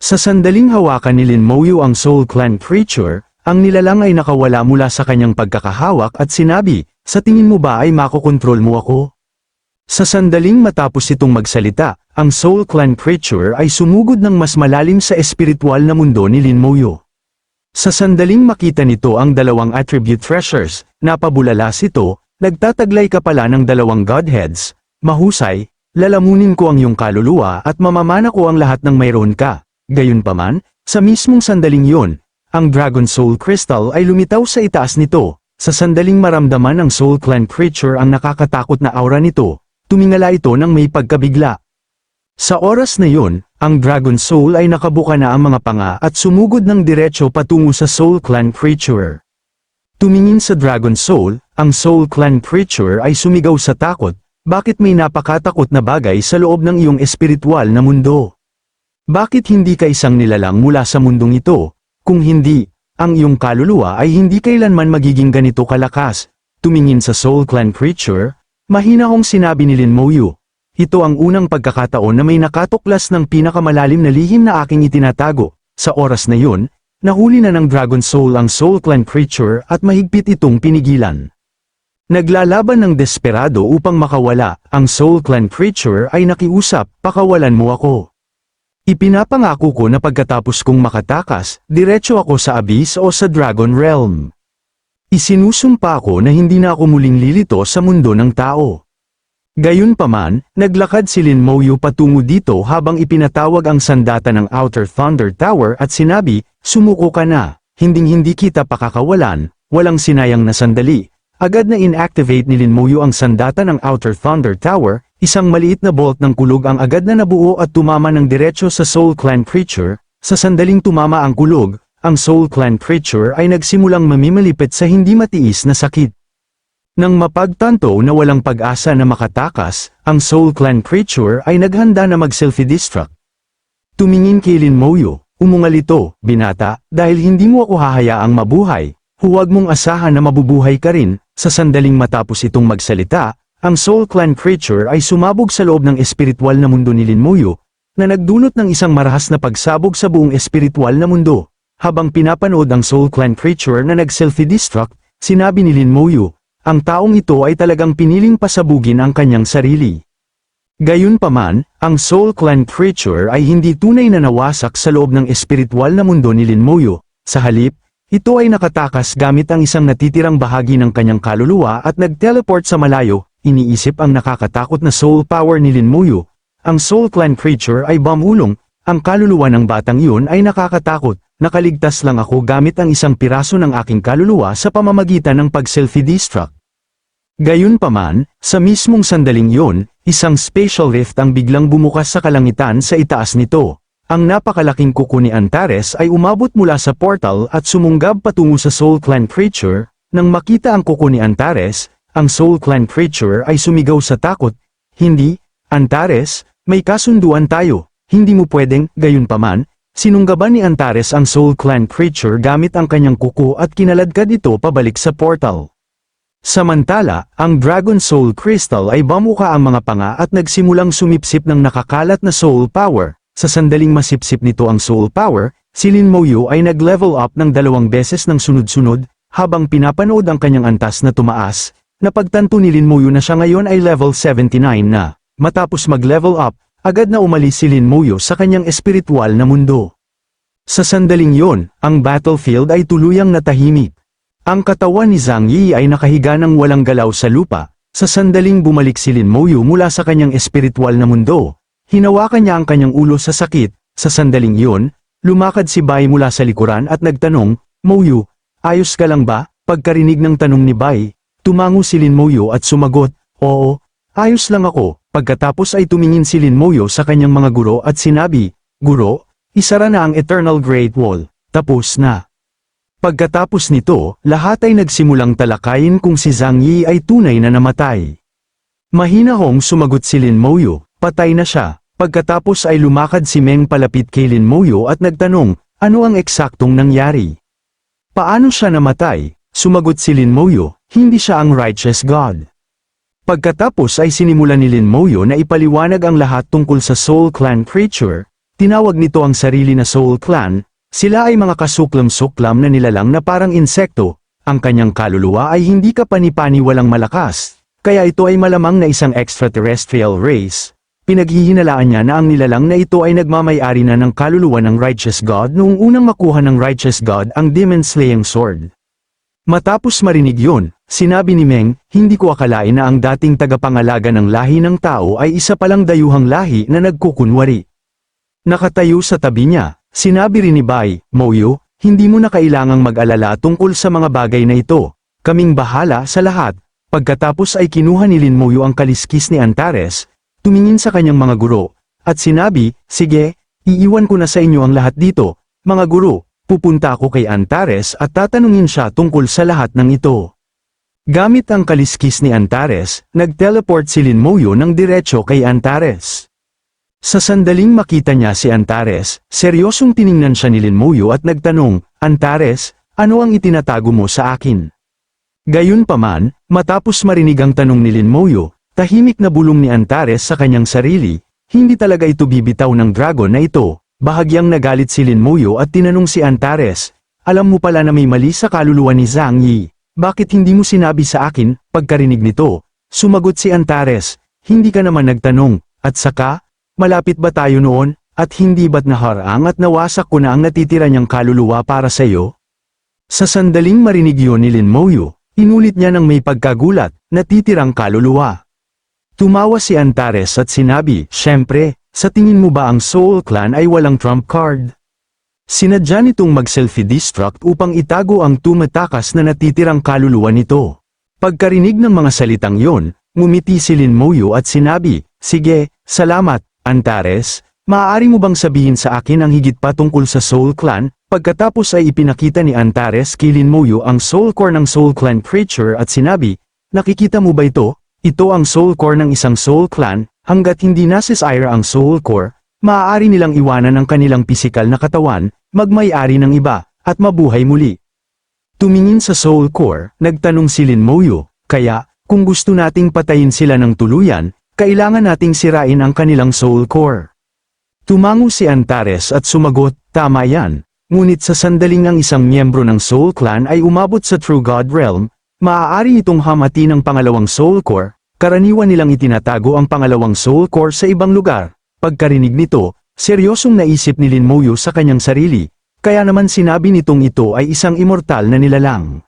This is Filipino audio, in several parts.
Sa sandaling hawakan ni Lin Moyu ang Soul Clan creature, ang nilalang ay nakawala mula sa kanyang pagkakahawak at sinabi, "Sa tingin mo ba ay makokontrol mo ako?" Sa sandaling matapos itong magsalita, ang Soul Clan creature ay sumugod ng mas malalim sa espiritual na mundo ni Lin Moyu. Sa sandaling makita nito ang dalawang attribute treasures, napabulalas ito, "Nagtataglay ka pala ng dalawang godheads, mahusay, lalamunin ko ang iyong kaluluwa at mamamana ko ang lahat ng mayroon ka." Gayunpaman, sa mismong sandaling yun, ang Dragon Soul Crystal ay lumitaw sa itaas nito. Sa sandaling maramdaman ng Soul Clan creature ang nakakatakot na aura nito, tumingala ito ng may pagkabigla. Sa oras na yun, ang Dragon Soul ay nakabuka na ang mga panga at sumugod ng diretso patungo sa Soul Clan creature. Tumingin sa Dragon Soul, ang Soul Clan creature ay sumigaw sa takot, "Bakit may napakatakot na bagay sa loob ng iyong espiritual na mundo? Bakit hindi ka isang nilalang mula sa mundong ito? Kung hindi, ang iyong kaluluwa ay hindi kailanman magiging ganito kalakas." Tumingin sa Soul Clan creature, mahinahong sinabi ni Lin Moyu, "Ito ang unang pagkakataon na may nakatuklas ng pinakamalalim na lihim na aking itinatago." Sa oras na yun, nahuli na ng Dragon Soul ang Soul Clan creature at mahigpit itong pinigilan. Naglalaban ng desperado upang makawala, ang Soul Clan creature ay nakiusap, "Pakawalan mo ako. Ipinapangako ko na pagkatapos kong makatakas, diretso ako sa abyss o sa Dragon Realm. Isinusumpa ko na hindi na ako muling lilito sa mundo ng tao." Gayunpaman, naglakad si Lin Moyu patungo dito habang ipinatawag ang sandata ng Outer Thunder Tower at sinabi, "Sumuko ka na, hinding-hindi kita pakakawalan." Walang sinayang na sandali, agad na inactivate ni Lin Moyu ang sandata ng Outer Thunder Tower. Isang maliit na bolt ng kulog ang agad na nabuo at tumama ng diretso sa Soul Clan creature. Sa sandaling tumama ang kulog, ang Soul Clan creature ay nagsimulang mamimalipit sa hindi matiis na sakit. Nang mapagtanto na walang pag-asa na makatakas, ang Soul Clan creature ay naghanda na mag-self-destruct. Tumingin kay Lin Moyu, umungal ito, "Binata, dahil hindi mo ako hahayaang mabuhay, huwag mong asahan na mabubuhay ka rin." Sa sandaling matapos itong magsalita, ang Soul Clan creature ay sumabog sa loob ng espiritual na mundo ni Lin Moyu, na nagdulot ng isang marahas na pagsabog sa buong espiritual na mundo. Habang pinapanood ang Soul Clan creature na nag-self-destruct, sinabi ni Lin Moyu, "Ang taong ito ay talagang piniling pasabugin ang kanyang sarili." Gayunpaman, ang Soul Clan creature ay hindi tunay na nawasak sa loob ng espiritual na mundo ni Lin Moyu. Sa halip, ito ay nakatakas gamit ang isang natitirang bahagi ng kanyang kaluluwa at nag-teleport sa malayo. Iniisip ang nakakatakot na soul power ni Lin Moyu. Ang Soul Clan creature ay bumulong, "Ang kaluluwa ng batang yun ay nakakatakot, nakaligtas lang ako gamit ang isang piraso ng aking kaluluwa sa pamamagitan ng pag-self-destruct." Gayunpaman, sa mismong sandaling yun, isang spatial rift ang biglang bumukas sa kalangitan sa itaas nito. Ang napakalaking kuko ni Antares ay umabot mula sa portal at sumunggab patungo sa Soul Clan creature. Nang makita ang kuko ni Antares, ang Soul Clan creature ay sumigaw sa takot, "Hindi, Antares, may kasunduan tayo, hindi mo pwedeng." Gayunpaman, sinunggaban ni Antares ang Soul Clan creature gamit ang kanyang kuko at kinaladkad ito pabalik sa portal. Samantala, ang Dragon Soul Crystal ay bumuka ang mga panga at nagsimulang sumipsip ng nakakalat na soul power. Sa sandaling masipsip nito ang soul power, si Lin Moyu ay nag-level up ng 2 beses ng sunod-sunod, habang pinapanood ang kanyang antas na tumaas. Napagtanto ni Lin Moyu na siya ngayon ay level 79 na. Matapos mag-level up, agad na umalis si Lin Moyu sa kanyang espiritual na mundo. Sa sandaling yon, ang battlefield ay tuluyang natahimik. Ang katawan ni Zhang Yi ay nakahiga ng walang galaw sa lupa. Sa sandaling bumalik si Lin Moyu mula sa kanyang espiritual na mundo, hinawakan niya ang kanyang ulo sa sakit. Sa sandaling yon, lumakad si Bai mula sa likuran at nagtanong, "Moyu, ayos ka lang ba?" Pagkarinig ng tanong ni Bai, tumango si Lin Moyu at sumagot, "Oo, ayos lang ako." Pagkatapos ay tumingin si Lin Moyu sa kanyang mga guro at sinabi, "Guro, isara na ang Eternal Great Wall, tapos na." Pagkatapos nito, lahat ay nagsimulang talakayin kung si Zhang Yi ay tunay na namatay. Mahinahong sumagot si Lin Moyu, "Patay na siya." Pagkatapos ay lumakad si Meng palapit kay Lin Moyu at nagtanong, "Ano ang eksaktong nangyari? Paano siya namatay?" Sumagot si Lin Moyu, "Hindi siya ang righteous God." Pagkatapos ay sinimula ni Lin Moyu na ipaliwanag ang lahat tungkol sa Soul Clan creature. Tinawag nito ang sarili na Soul Clan. Sila ay mga kasuklam-suklam na nilalang na parang insekto. Ang kanyang kaluluwa ay hindi kapani-pani walang malakas, kaya ito ay malamang na isang extraterrestrial race. Pinaghihinalaan niya na ang nilalang na ito ay nagmamay-ari na ng kaluluwa ng Righteous God noong unang makuha ng Righteous God ang Demon-Slaying Sword. Matapos marinig yun, sinabi ni Meng, hindi ko akalain na ang dating tagapangalaga ng lahi ng tao ay isa palang dayuhang lahi na nagkukunwari. Nakatayo sa tabi niya, sinabi rin ni Bai, Mouyo, hindi mo na kailangang mag-alala tungkol sa mga bagay na ito. Kaming bahala sa lahat. Pagkatapos ay kinuha ni Lin Mouyo ang kaliskis ni Antares, tumingin sa kanyang mga guro, at sinabi, sige, iiwan ko na sa inyo ang lahat dito, mga guro, pupunta ako kay Antares at tatanungin siya tungkol sa lahat ng ito. Gamit ang kaliskis ni Antares, nag-teleport si Lin Mouyo ng diretso kay Antares. Sa sandaling makita niya si Antares, seryosong tiningnan siya ni Lin Mouyo at nagtanong, Antares, ano ang itinatago mo sa akin? Gayunpaman, matapos marinig ang tanong ni Lin Mouyo, tahimik na bulong ni Antares sa kanyang sarili, hindi talaga ito bibitaw ng dragon na ito. Bahagyang nagalit si Lin Mouyo at tinanong si Antares, alam mo pala na may mali sa kaluluwa ni Zhang Yi, bakit hindi mo sinabi sa akin? Pagkarinig nito, sumagot si Antares, hindi ka naman nagtanong, at saka, malapit ba tayo noon, at hindi ba't naharang at nawasak ko na ang natitira niyang kaluluwa para sa iyo? Sa sandaling marinig yun ni Lin Mouyo, inulit niya ng may pagkagulat, natitirang kaluluwa. Tumawa si Antares at sinabi, syempre, sa tingin mo ba ang Soul Clan ay walang trump card? Sinadya nitong mag-self-destruct upang itago ang tumatakas na natitirang kaluluwa nito. Pagkarinig ng mga salitang yon, ngumiti si Lin Mouyo at sinabi, sige, salamat, Antares, maaari mo bang sabihin sa akin ang higit pa tungkol sa Soul Clan? Pagkatapos ay ipinakita ni Antares kay Lin Mouyo ang Soul Core ng Soul Clan creature at sinabi, nakikita mo ba ito? Ito ang Soul Core ng isang Soul Clan, hanggat hindi nasisira ang Soul Core, maaari nilang iwanan ang kanilang pisikal na katawan, magmay-ari ng iba, at mabuhay muli. Tumingin sa Soul Core, nagtanong si Lin Mouyo, kaya, kung gusto nating patayin sila ng tuluyan, kailangan nating sirain ang kanilang Soul Core. Tumango si Antares at sumagot, tama yan. Ngunit sa sandaling ang isang miyembro ng Soul Clan ay umabot sa True God Realm, maaari itong hamati ng pangalawang Soul Core, karaniwan nilang itinatago ang pangalawang Soul Core sa ibang lugar. Pagkarinig nito, seryosong naisip ni Lin Mouyo sa kanyang sarili, kaya naman sinabi nitong ito ay isang immortal na nilalang.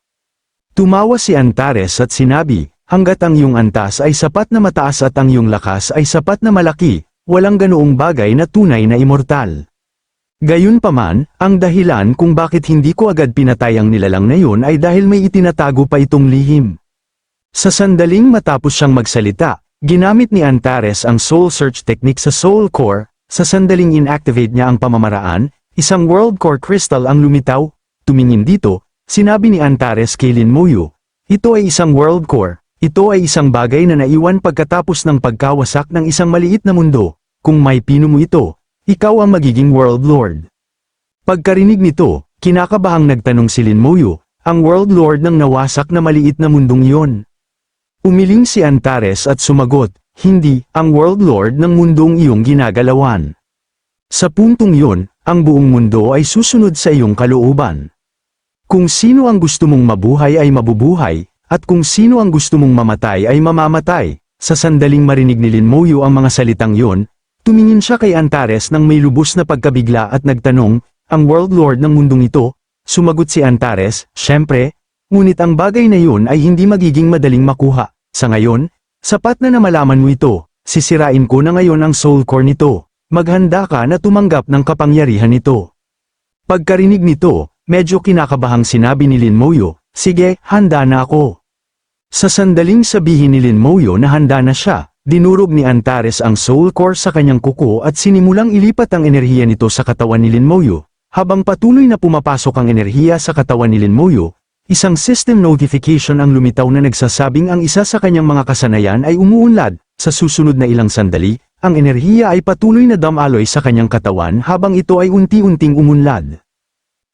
Tumawa si Antares at sinabi, hanggat ang iyong antas ay sapat na mataas at ang iyong lakas ay sapat na malaki, walang ganoong bagay na tunay na immortal. Gayunpaman, ang dahilan kung bakit hindi ko agad pinatay ang nilalang na yun ay dahil may itinatago pa itong lihim. Sa sandaling matapos siyang magsalita, ginamit ni Antares ang Soul Search technique sa Soul Core, sa sandaling inactivate niya ang pamamaraan, isang World Core Crystal ang lumitaw, tumingin dito, sinabi ni Antares kay Lin Mouyo, ito ay isang World Core. Ito ay isang bagay na naiwan pagkatapos ng pagkawasak ng isang maliit na mundo. Kung may pino mo ito, ikaw ang magiging World Lord. Pagkarinig nito, kinakabahang nagtanong si Lin Mouyo, ang World Lord ng nawasak na maliit na mundong iyon. Umiling si Antares at sumagot, hindi, ang World Lord ng mundong iyong ginagalawan. Sa puntong iyon, ang buong mundo ay susunod sa iyong kalooban. Kung sino ang gusto mong mabuhay ay mabubuhay, at kung sino ang gusto mong mamatay ay mamamatay. Sa sandaling marinig ni Lin Mouyo ang mga salitang yon, tumingin siya kay Antares nang may lubos na pagkabigla at nagtanong, ang World Lord ng mundong ito? Sumagot si Antares, syempre, ngunit ang bagay na yun ay hindi magiging madaling makuha. Sa ngayon, sapat na malaman mo ito, sisirain ko na ngayon ang Soul Core nito, maghanda ka na tumanggap ng kapangyarihan nito. Pagkarinig nito, medyo kinakabahang sinabi ni Lin Mouyo, sige, handa na ako. Sa sandaling sabihin ni Lin Mouyo na handa na siya, dinurog ni Antares ang Soul Core sa kanyang kuko at sinimulang ilipat ang enerhiya nito sa katawan ni Lin Mouyo. Habang patuloy na pumapasok ang enerhiya sa katawan ni Lin Mouyo, isang system notification ang lumitaw na nagsasabing ang isa sa kanyang mga kasanayan ay umuunlad. Sa susunod na ilang sandali, ang enerhiya ay patuloy na dumaloy sa kanyang katawan habang ito ay unti-unting umunlad.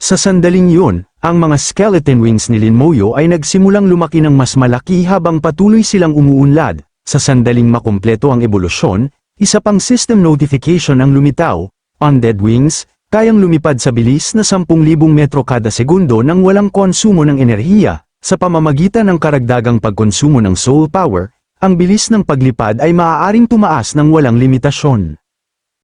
Sa sandaling yun, ang mga skeleton wings ni Lin Mouyo ay nagsimulang lumaki ng mas malaki habang patuloy silang umuunlad. Sa sandaling makumpleto ang ebolusyon, isa pang system notification ang lumitaw, Undead Wings, kayang lumipad sa bilis na 10,000 metro kada segundo nang walang konsumo ng enerhiya. Sa pamamagitan ng karagdagang pagkonsumo ng soul power, ang bilis ng paglipad ay maaaring tumaas ng walang limitasyon.